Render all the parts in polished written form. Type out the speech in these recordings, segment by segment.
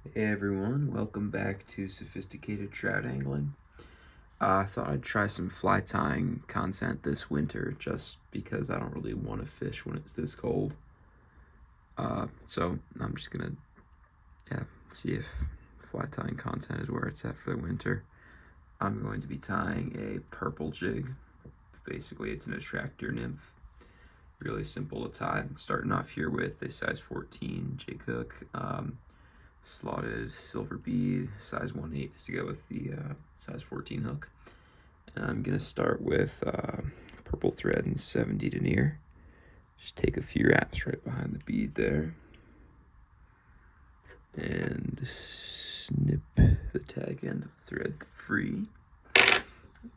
Hey everyone, welcome back to Sophisticated Trout Angling. I thought I'd try some fly tying content this winter just because I don't really want to fish when it's this cold. So I'm just gonna see if fly tying content is where it's at for the winter. I'm going to be tying a purple jig. Basically it's an attractor nymph. Really simple to tie. Starting off here with a size 14 jig hook. Slotted silver bead, size 1/8 to go with the size 14 hook. And I'm gonna start with purple thread and 70 denier. Just take a few wraps right behind the bead there. And snip the tag end of the thread free.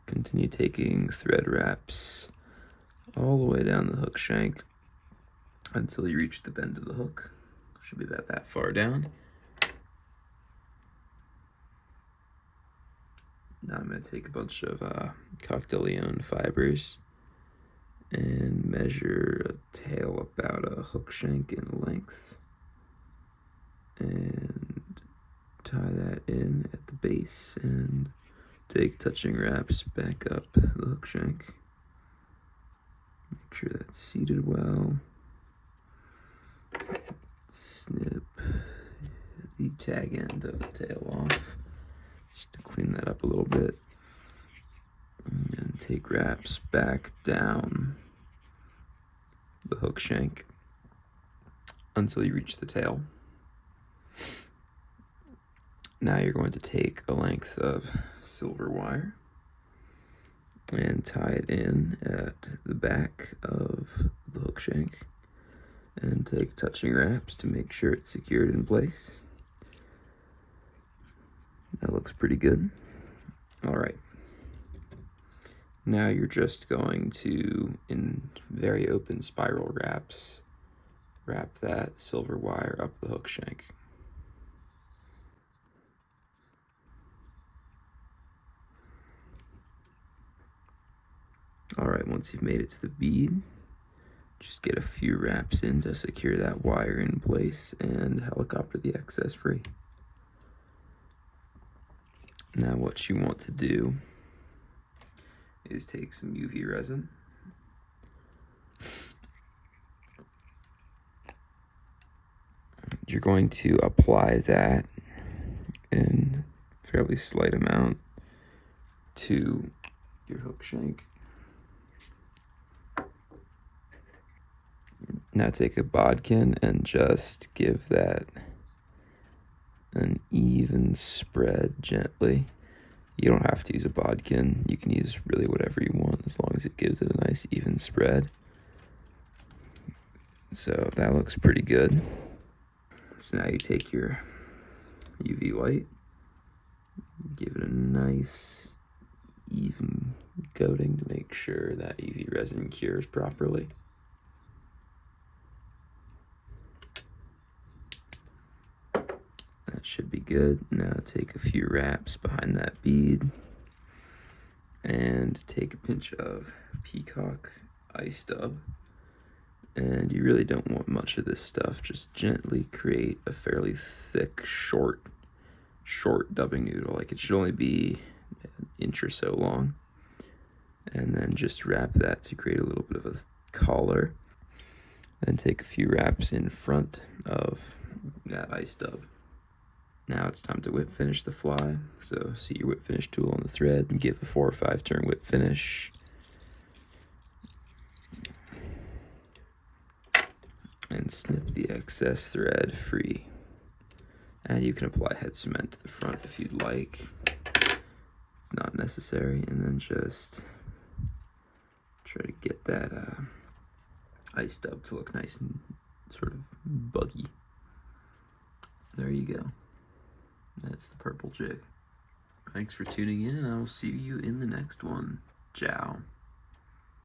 Continue taking thread wraps all the way down the hook shank until you reach the bend of the hook. Should be about that far down. Now I'm going to take a bunch of cocktail fibers and measure a tail about a hook shank in length and tie that in at the base and take touching wraps back up the hook shank. Make sure that's seated well. Snip the tag end of the tail off just to clean that up a little bit, and take wraps back down the hook shank until you reach the tail. Now you're going to take a length of silver wire and tie it in at the back of the hook shank and take touching wraps to make sure it's secured in place. That looks pretty good. All right. Now you're just going to, in very open spiral wraps, wrap that silver wire up the hook shank. All right, once you've made it to the bead, just get a few wraps in to secure that wire in place and helicopter the excess free. Now what you want to do is take some UV resin. You're going to apply that in a fairly slight amount to your hook shank. Now take a bodkin and just give that an even spread gently. You don't have to use a bodkin. You can use really whatever you want as long as it gives it a nice even spread. So that looks pretty good. So now you take your UV light, give it a nice even coating to make sure that UV resin cures properly. That should be good. Now take a few wraps behind that bead and take a pinch of peacock ice stub. And you really don't want much of this stuff. Just gently create a fairly thick, short dubbing noodle. Like it should only be an inch or so long. And then just wrap that to create a little bit of a collar. Then take a few wraps in front of that ice stub. Now it's time to whip finish the fly. So see your whip finish tool on the thread and give a 4 or 5 turn whip finish. And snip the excess thread free. And you can apply head cement to the front if you'd like. It's not necessary. And then just try to get that ice stub to look nice and sort of buggy. There you go. That's the purple jig. Thanks for tuning in, and I will see you in the next one. Ciao.